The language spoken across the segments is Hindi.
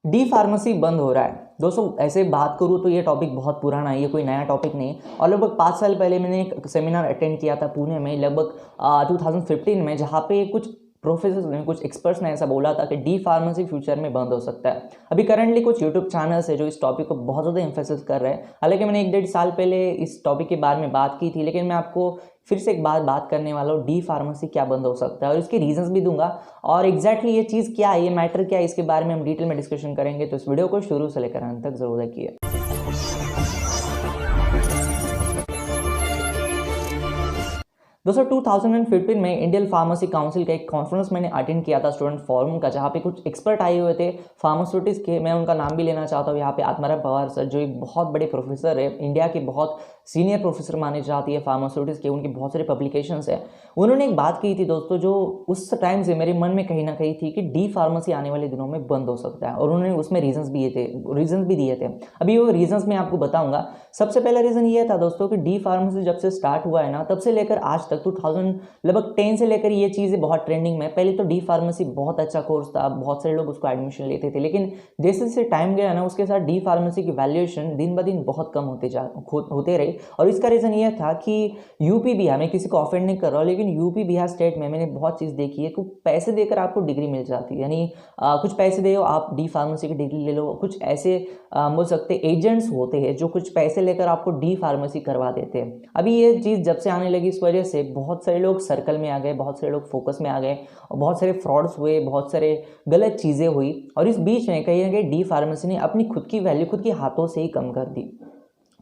डी फार्मेसी बंद हो रहा है दोस्तों। ऐसे बात करूँ तो ये टॉपिक बहुत पुराना है, ये कोई नया टॉपिक नहीं। और लगभग 5 साल पहले मैंने एक सेमिनार अटेंड किया था पुणे में, लगभग 2015 में, जहाँ पे कुछ प्रोफेसर ने, कुछ एक्सपर्ट्स ने ऐसा बोला था कि डी फार्मेसी फ्यूचर में बंद हो सकता है। अभी करंटली कुछ यूट्यूब चैनल्स है जो इस टॉपिक को बहुत ज़्यादा एम्फेसिस कर रहे हैं। हालांकि मैंने 1-1.5 साल पहले इस टॉपिक के बारे में बात की थी, लेकिन मैं आपको फिर से एक बात करने वाला हूँ, डी फार्मेसी क्या बंद हो सकता है और इसके रीजंस भी दूंगा। और एग्जैक्टली ये चीज़ क्या है, ये मैटर क्या है, इसके बारे में हम डिटेल में डिस्कशन करेंगे। तो इस वीडियो को शुरू से लेकर अंत तक जरूर देखिए। दोस्तों 2015 में इंडियन फार्मेसी काउंसिल का एक कॉन्फ्रेंस मैंने अटेंड किया था, स्टूडेंट फोरम का, जहाँ पे कुछ एक्सपर्ट आए हुए थे फार्मास्यूटिक्स के। मैं उनका नाम भी लेना चाहता हूँ यहाँ पे, आत्माराम पवार सर, जो एक बहुत बड़े प्रोफेसर है, इंडिया के बहुत सीनियर प्रोफेसर माने जाती है फार्मास्यूटिक्स के, उनकी बहुत सारे पब्लिकेशंस है। उन्होंने एक बात की थी दोस्तों, जो उस टाइम से मेरे मन में कहीं ना कहीं थी कि डी फार्मेसी आने वाले दिनों में बंद हो सकता है, और उन्होंने उसमें रीजंस भी दिए थे। अभी वो रीजंस मैं आपको बताऊंगा। सबसे पहला रीजन ये था दोस्तों कि डी फार्मेसी जब से स्टार्ट हुआ है ना, तब से लेकर आज तक 2010 से लेकर ये चीज़ें बहुत ट्रेंडिंग में। पहले तो डी फार्मेसी बहुत अच्छा कोर्स था, बहुत सारे लोग उसको एडमिशन लेते थे, लेकिन जैसे जैसे टाइम गया ना, उसके साथ डी फार्मेसी की वैल्यूएशन दिन ब दिन बहुत कम होते रही। और इसका रीज़न ये था कि यूपी बिहार, मैं किसी को ऑफेंड नहीं कर रहा हूँ, लेकिन यूपी बिहार स्टेट में मैंने बहुत चीज़ देखी है कि पैसे देकर आपको डिग्री मिल जाती है। यानी कुछ पैसे दे, आप डी फार्मेसी की डिग्री ले लो। कुछ ऐसे बोल सकते एजेंट्स होते हैं जो कुछ पैसे लेकर आपको डी फार्मेसी करवा देते हैं। अभी ये चीज़ जब से आने लगी, इस वजह से बहुत सारे लोग सर्कल में आ गए, बहुत सारे लोग फोकस में आ गए, और बहुत सारे फ्रॉड्स हुए, बहुत सारे गलत चीज़ें हुई। और इस बीच में कहीं ना कहीं डी फार्मेसी ने अपनी खुद की वैल्यू खुद के हाथों से ही कम कर दी।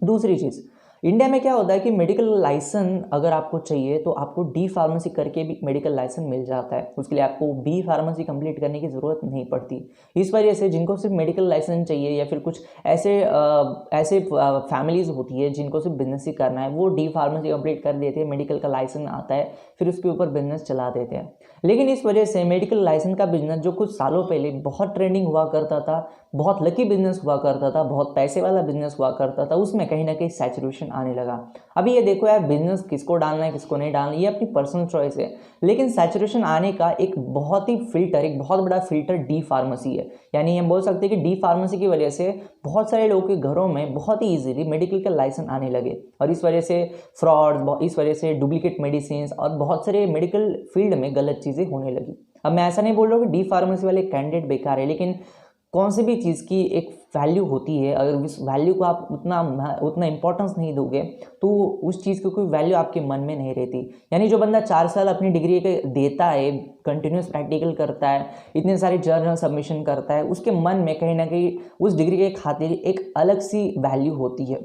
दूसरी चीज़, इंडिया में क्या होता है कि मेडिकल लाइसेंस अगर आपको चाहिए तो आपको डी फार्मेसी करके भी मेडिकल लाइसेंस मिल जाता है। उसके लिए आपको बी फार्मेसी कंप्लीट करने की ज़रूरत नहीं पड़ती। इस वजह से जिनको सिर्फ मेडिकल लाइसेंस चाहिए, या फिर कुछ ऐसे फैमिलीज़ होती है जिनको सिर्फ बिजनेस ही करना है, वो डी फार्मेसी कंप्लीट कर देते हैं, मेडिकल का लाइसेंस आता है, फिर उसके ऊपर बिजनेस चला देते हैं। लेकिन इस वजह से मेडिकल लाइसेंस का बिजनेस जो कुछ सालों पहले बहुत ट्रेंडिंग हुआ करता था, बहुत लकी बिजनेस हुआ करता था, बहुत पैसे वाला बिजनेस हुआ करता था, उसमें कहीं ना कहीं सैचुरेशन आने लगा। अभी ये देखो यार, बिजनेस किसको डालना है किसको नहीं डालना, ये अपनी पर्सनल चॉइस है, लेकिन सैचुरेशन आने का एक बहुत बड़ा फिल्टर डी फार्मेसी है। यानी हम बोल सकते हैं कि डी फार्मेसी की वजह से बहुत सारे लोगों के घरों में बहुत ही इजीली मेडिकल का लाइसेंस आने लगे, और इस वजह से फ्रॉड, इस वजह से डुप्लीकेट मेडिसिन और बहुत सारे मेडिकल फील्ड में गलत चीज़ें होने लगी। अब मैं ऐसा नहीं बोल रहा हूँ कि डी फार्मेसी वाले कैंडिडेट बेकार है, लेकिन कौन सी भी चीज़ की एक वैल्यू होती है, अगर उस वैल्यू को आप उतना इंपॉर्टेंस नहीं दोगे तो उस चीज़ की कोई वैल्यू आपके मन में नहीं रहती। यानी जो बंदा 4 साल अपनी डिग्री के देता है, कंटिन्यूस प्रैक्टिकल करता है, इतने सारे जर्नल सबमिशन करता है, उसके मन में कहीं ना कहीं उस डिग्री के खातिर एक अलग सी वैल्यू होती है।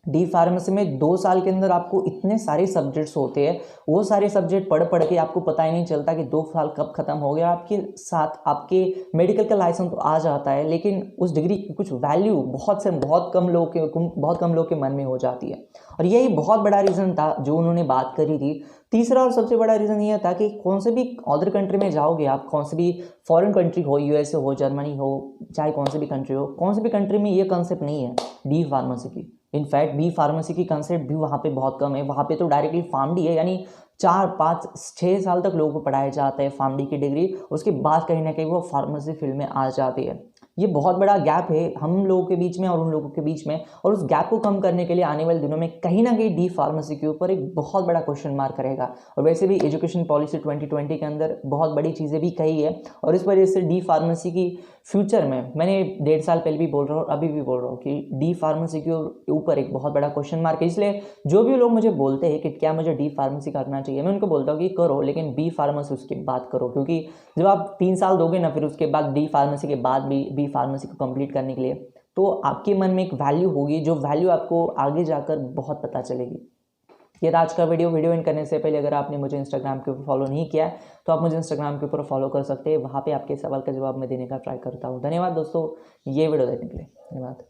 डी फार्मेसी में 2 साल के अंदर आपको इतने सारे सब्जेक्ट्स होते हैं, वो सारे सब्जेक्ट पढ़ के आपको पता ही नहीं चलता कि 2 साल कब खत्म हो गया। आपके साथ आपके मेडिकल का लाइसेंस तो आ जाता है, लेकिन उस डिग्री की कुछ वैल्यू बहुत कम लोग के मन में हो जाती है। और यही बहुत बड़ा रीज़न था जो उन्होंने बात करी थी। तीसरा और सबसे बड़ा रीज़न यह था कि कौन से भी अदर कंट्री में जाओगे आप, कौन से भी फॉरेन कंट्री हो, यूएसए हो, जर्मनी हो, चाहे कौन से भी कंट्री हो, कौन से भी कंट्री में ये कंसेप्ट नहीं है डी फार्मेसी की। इनफैक्ट बी फार्मेसी की कंसेप्ट भी वहाँ पे बहुत कम है। वहाँ पे तो डायरेक्टली फार्मडी है, यानी 4, 5, 6 साल तक लोगों को पढ़ाया जाता है फार्मडी की डिग्री, उसके बाद कहीं ना कहीं वो फार्मेसी फील्ड में आ जाती है। ये बहुत बड़ा गैप है हम लोगों के बीच में और उन लोगों के बीच में, और उस गैप को कम करने के लिए आने वाले दिनों में कहीं ना कहीं डी फार्मेसी के ऊपर एक बहुत बड़ा क्वेश्चन मार्क रहेगा। और वैसे भी एजुकेशन पॉलिसी 2020 के अंदर बहुत बड़ी चीज़ें भी कही है, और इस वजह से डी फार्मेसी की फ्यूचर में, मैंने 1.5 साल पहले भी बोल रहा हूँ, अभी भी बोल रहा हूँ कि डी फार्मेसी के ऊपर एक बहुत बड़ा क्वेश्चन मार्क है। इसलिए जो भी लोग मुझे बोलते हैं कि क्या मुझे डी फार्मेसी करना चाहिए, मैं उनको बोलता हूँ कि करो, लेकिन बी फार्मेसी उसके बाद करो, क्योंकि जब आप 3 साल दोगे ना, फिर उसके बाद डी फार्मेसी के बाद भी बी फार्मेसी को कंप्लीट करने के लिए, तो आपके मन में एक वैल्यू होगी, जो वैल्यू आपको आगे जाकर बहुत पता चलेगी। ये था आज का वीडियो एंड करने से पहले अगर आपने मुझे इंस्टाग्राम के ऊपर फॉलो नहीं किया है तो आप मुझे इंस्टाग्राम के ऊपर फॉलो कर सकते हैं। वहाँ पे आपके सवाल का जवाब मैं देने का ट्राई करता हूँ। धन्यवाद दोस्तों, ये वीडियो देखने के लिए धन्यवाद।